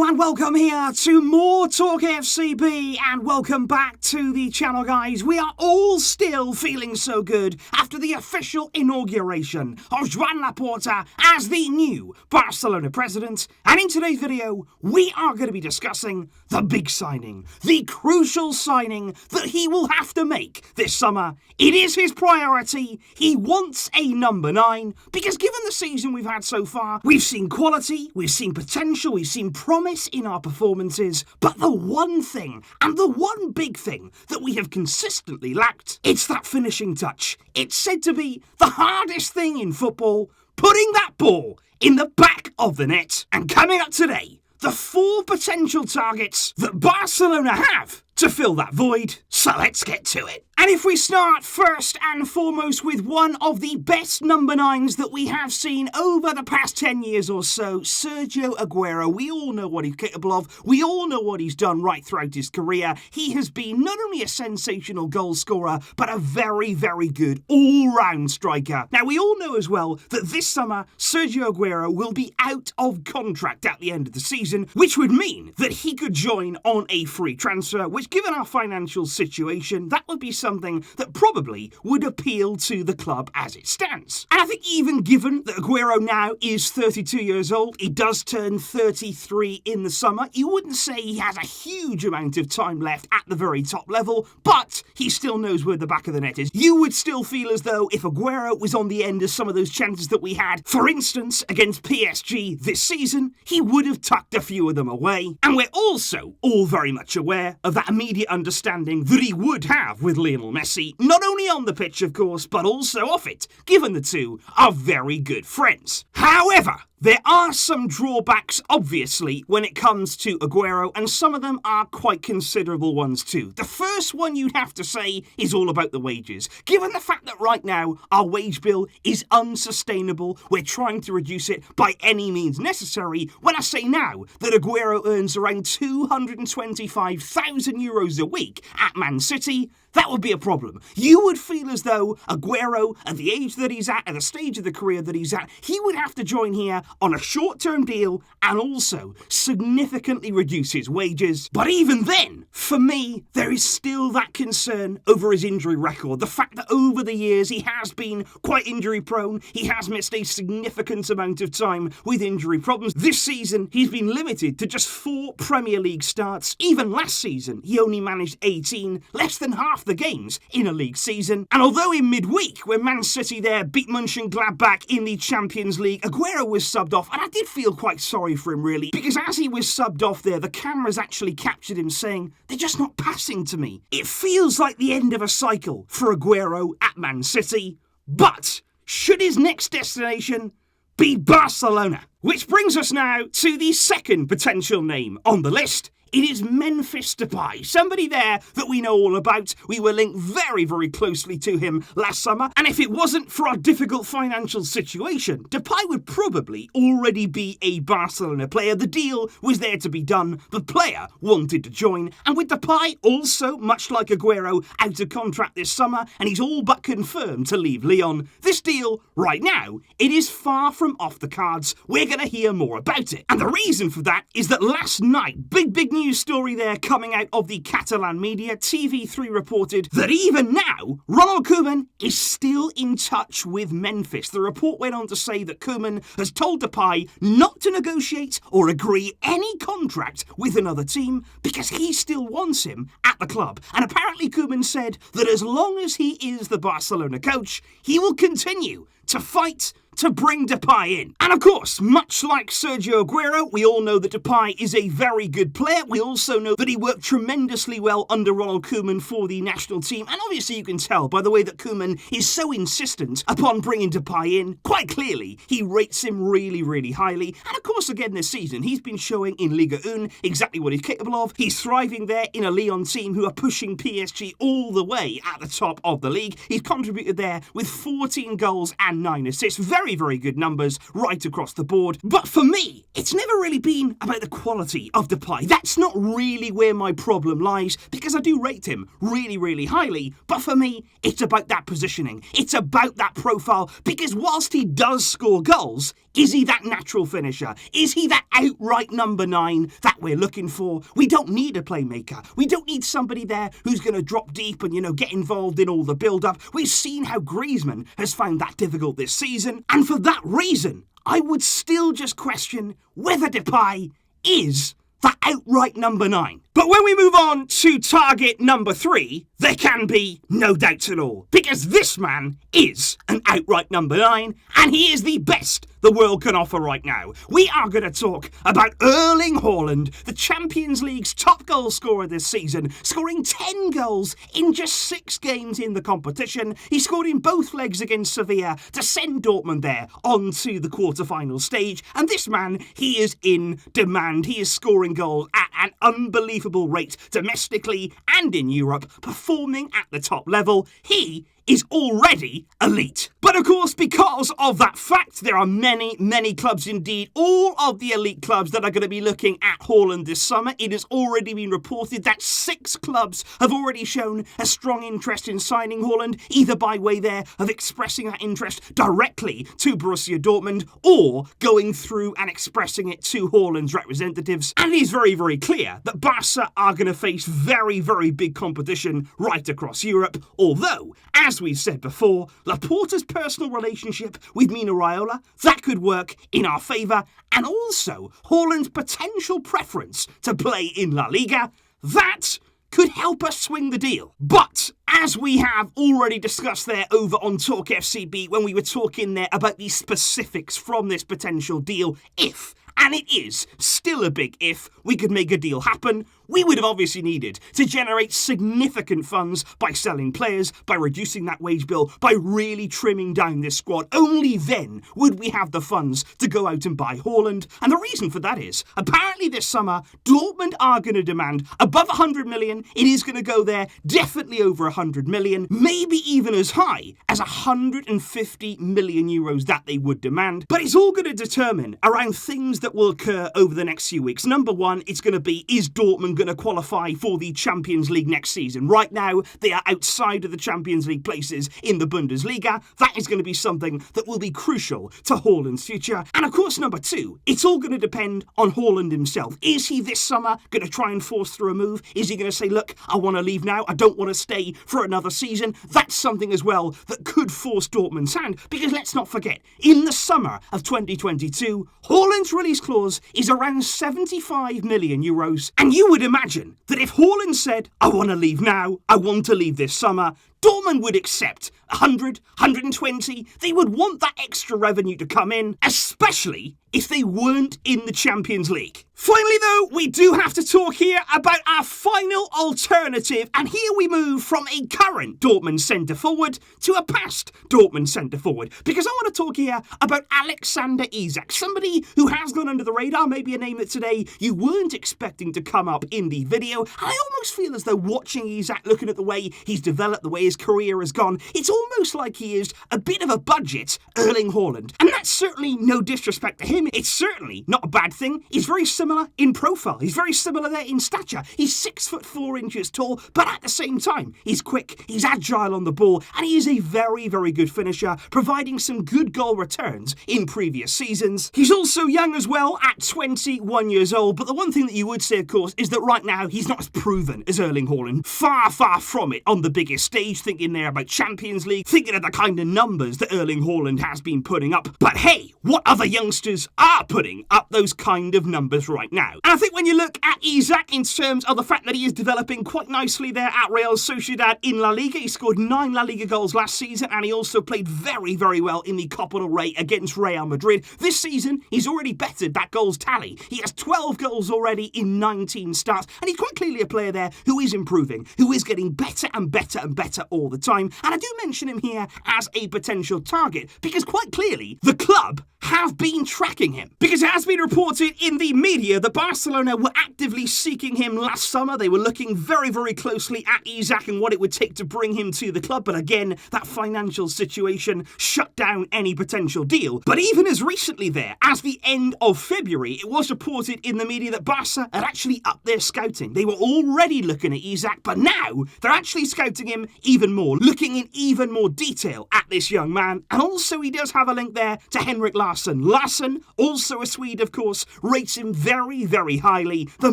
and welcome here to MoreTalkFCB, and welcome back to the channel, guys. We are all still feeling so good after the official inauguration of Joan Laporta as the new Barcelona president, and in today's video we are going to be discussing the big signing, the crucial signing that he will have to make this summer. It is his priority. He wants a number 9 because given the season we've had so far, we've seen quality, we've seen potential, we've seen promise in our performances, but the one thing, and the one big thing that we have consistently lacked, it's that finishing touch. It's said to be the hardest thing in football, putting that ball in the back of the net. And coming up today, the 4 potential targets that Barcelona have to fill that void. So let's get to it. And if we start first and foremost with one of the best number 9s that we have seen over the past 10 years or so, Sergio Aguero. We all know what he's capable of. We all know what he's done right throughout his career. He has been not only a sensational goal scorer, but a very, very good all-round striker. Now, we all know as well that this summer, Sergio Aguero will be out of contract at the end of the season, which would mean that he could join on a free transfer, which given our financial situation, that would be something that probably would appeal to the club as it stands. And I think even given that Aguero now is 32 years old, he does turn 33 in the summer, you wouldn't say he has a huge amount of time left at the very top level, but he still knows where the back of the net is. You would still feel as though if Aguero was on the end of some of those chances that we had, for instance, against PSG this season, he would have tucked a few of them away. And we're also all very much aware of that immediate understanding that he would have with Lionel Messi, not only on the pitch, of course, but also off it, given the two are very good friends. However, there are some drawbacks, obviously, when it comes to Aguero, and some of them are quite considerable ones too. The first one you'd have to say is all about the wages. Given the fact that right now our wage bill is unsustainable, we're trying to reduce it by any means necessary. When I say now that Aguero earns around €225,000 a week at Man City, that would be a problem. You would feel as though Aguero, at the age that he's at the stage of the career that he's at, he would have to join here on a short-term deal and also significantly reduce his wages. But even then, for me, there is still that concern over his injury record. The fact that over the years he has been quite injury-prone. He has missed a significant amount of time with injury problems. This season, he's been limited to just 4 Premier League starts. Even last season, he only managed 18, less than half the games in a league season. And although in midweek, when Man City there beat Mönchengladbach in the Champions League, Aguero was subbed off, and I did feel quite sorry for him really, because as he was subbed off there, the cameras actually captured him saying, "They're just not passing to me." It feels like the end of a cycle for Aguero at Man City, but should his next destination be Barcelona? Which brings us now to the second potential name on the list. It is Memphis Depay, somebody there that we know all about. We were linked very, very closely to him last summer, and if it wasn't for our difficult financial situation, Depay would probably already be a Barcelona player. The deal was there to be done. The player wanted to join, and with Depay also, much like Aguero, out of contract this summer, and he's all but confirmed to leave Lyon, this deal, right now, it is far from off the cards. We're going to hear more about it. And the reason for that is that last night, big news story there coming out of the Catalan media, TV3 reported that even now, Ronald Koeman is still in touch with Memphis. The report went on to say that Koeman has told Depay not to negotiate or agree any contract with another team because he still wants him at the club. And apparently Koeman said that as long as he is the Barcelona coach, he will continue to fight to bring Depay in. And of course, much like Sergio Aguero, we all know that Depay is a very good player. We also know that he worked tremendously well under Ronald Koeman for the national team. And obviously you can tell by the way that Koeman is so insistent upon bringing Depay in. Quite clearly, he rates him really, really highly. And of course, again this season, he's been showing in Ligue 1 exactly what he's capable of. He's thriving there in a Lyon team who are pushing PSG all the way at the top of the league. He's contributed there with 14 goals and 9 assists. Very good numbers right across the board. But for me, it's never really been about the quality of Depay. That's not really where my problem lies, because I do rate him really, really highly. But for me, it's about that positioning. It's about that profile, because whilst he does score goals, Is he that natural finisher? Is he that outright number 9 that we're looking for? We don't need a playmaker. We don't need somebody there who's going to drop deep and, get involved in all the build-up. We've seen how Griezmann has found that difficult this season. And for that reason, I would still just question whether Depay is that outright number 9. But when we move on to target number 3, there can be no doubts at all. Because this man is an outright number 9, and he is the best the world can offer right now. We are going to talk about Erling Haaland, the Champions League's top goal scorer this season, scoring 10 goals in just 6 games in the competition. He scored in both legs against Sevilla to send Dortmund there onto the quarter-final stage. And this man, he is in demand. He is scoring goals at an unbelievable rate domestically and in Europe, performing at the top level. He is already elite. But of course, because of that fact, there are many clubs indeed, all of the elite clubs that are going to be looking at Haaland this summer. It has already been reported that 6 clubs have already shown a strong interest in signing Haaland, either by way there of expressing that interest directly to Borussia Dortmund or going through and expressing it to Haaland's representatives. And it is very clear that Barca are going to face very big competition right across Europe, although, as we've said before, Laporta's personal relationship with Mino Raiola, that could work in our favour, and also Haaland's potential preference to play in La Liga, that could help us swing the deal. But as we have already discussed there over on TalkFCB when we were talking there about the specifics from this potential deal, if, and it is still a big if, we could make a deal happen, we would have obviously needed to generate significant funds by selling players, by reducing that wage bill, by really trimming down this squad. Only then would we have the funds to go out and buy Haaland. And the reason for that is, apparently this summer, Dortmund are going to demand above 100 million. It is going to go there, definitely over 100 million, maybe even as high as 150 million euros that they would demand. But it's all going to determine around things that will occur over the next few weeks. Number one, it's going to be, is Dortmund going to qualify for the Champions League next season? Right now, they are outside of the Champions League places in the Bundesliga. That is going to be something that will be crucial to Haaland's future. And of course, number two, it's all going to depend on Haaland himself. Is he this summer going to try and force through a move? Is he going to say, look, I want to leave now, I don't want to stay for another season? That's something as well that could force Dortmund's hand, because let's not forget, in the summer of 2022, Haaland's release clause is around 75 million euros, and you would imagine that if Haaland said, I want to leave now, I want to leave this summer, Dortmund would accept 100, 120. They would want that extra revenue to come in, especially if they weren't in the Champions League. Finally, though, we do have to talk here about our final alternative, and here we move from a current Dortmund centre-forward to a past Dortmund centre-forward, because I want to talk here about Alexander Isak, somebody who has gone under the radar, maybe a name that today you weren't expecting to come up in the video. And I almost feel as though watching Isak, looking at the way he's developed, the way his career has gone, it's almost like he is a bit of a budget Erling Haaland. And that's certainly no disrespect to him. It's certainly not a bad thing. He's very similar in profile. He's very similar there in stature. He's 6'4" tall, but at the same time, he's quick, he's agile on the ball, and he is a very good finisher, providing some good goal returns in previous seasons. He's also young as well, at 21 years old, but the one thing that you would say, of course, is that right now, he's not as proven as Erling Haaland. Far from it on the biggest stage, thinking there about Champions League, thinking of the kind of numbers that Erling Haaland has been putting up. But hey, what other youngsters are putting up those kind of numbers right now? And I think when you look at Isak in terms of the fact that he is developing quite nicely there at Real Sociedad in La Liga, he scored 9 La Liga goals last season, and he also played very well in the Copa del Rey against Real Madrid. This season, he's already bettered that goals tally. He has 12 goals already in 19 starts, and he's quite clearly a player there who is improving, who is getting better and better all the time. And I do mention him here as a potential target because quite clearly the club have been tracking him, because it has been reported in the media that Barcelona were actively seeking him last summer. They were looking very closely at Isak and what it would take to bring him to the club, but again, that financial situation shut down any potential deal. But even as recently there, as the end of February, it was reported in the media that Barca had actually upped their scouting. They were already looking at Isak, but now they're actually scouting him even more, looking in even more detail at this young man. And also he does have a link there to Henrik Larsson. Larsson, also a Swede of course, rates him very, very highly, the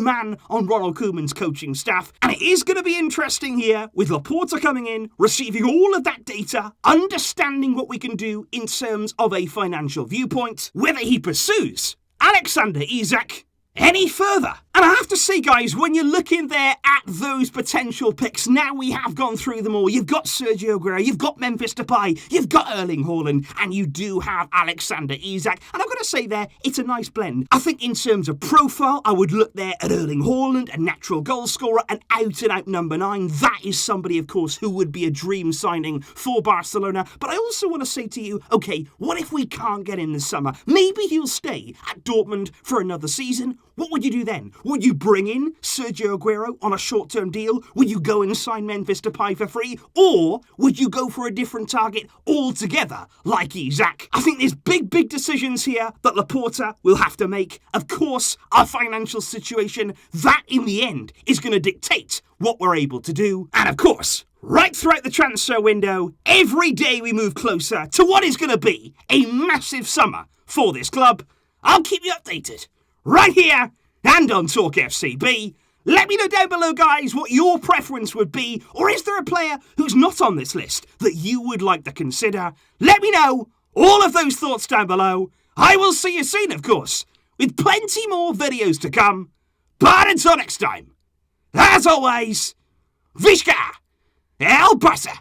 man on Ronald Koeman's coaching staff. And it is going to be interesting here with Laporta coming in, receiving all of that data, understanding what we can do in terms of a financial viewpoint, whether he pursues Alexander Isak any further. And I have to say, guys, when you're looking there at those potential picks, now we have gone through them all. You've got Sergio Aguero, you've got Memphis Depay, you've got Erling Haaland, and you do have Alexander Isak. And I've got to say there, it's a nice blend. I think in terms of profile, I would look there at Erling Haaland, a natural goal scorer, an out-and-out number 9. That is somebody, of course, who would be a dream signing for Barcelona. But I also want to say to you, okay, what if we can't get in this summer? Maybe he'll stay at Dortmund for another season. What would you do then? Would you bring in Sergio Aguero on a short-term deal? Would you go and sign Memphis Depay for free? Or would you go for a different target altogether, like Isak? I think there's big decisions here that Laporta will have to make. Of course, our financial situation, that in the end is going to dictate what we're able to do. And of course, right throughout the transfer window, every day we move closer to what is going to be a massive summer for this club. I'll keep you updated right here and on TalkFCB. Let me know down below, guys, what your preference would be, or is there a player who's not on this list that you would like to consider? Let me know all of those thoughts down below. I will see you soon, of course, with plenty more videos to come. But until next time, as always, Visca El Barça!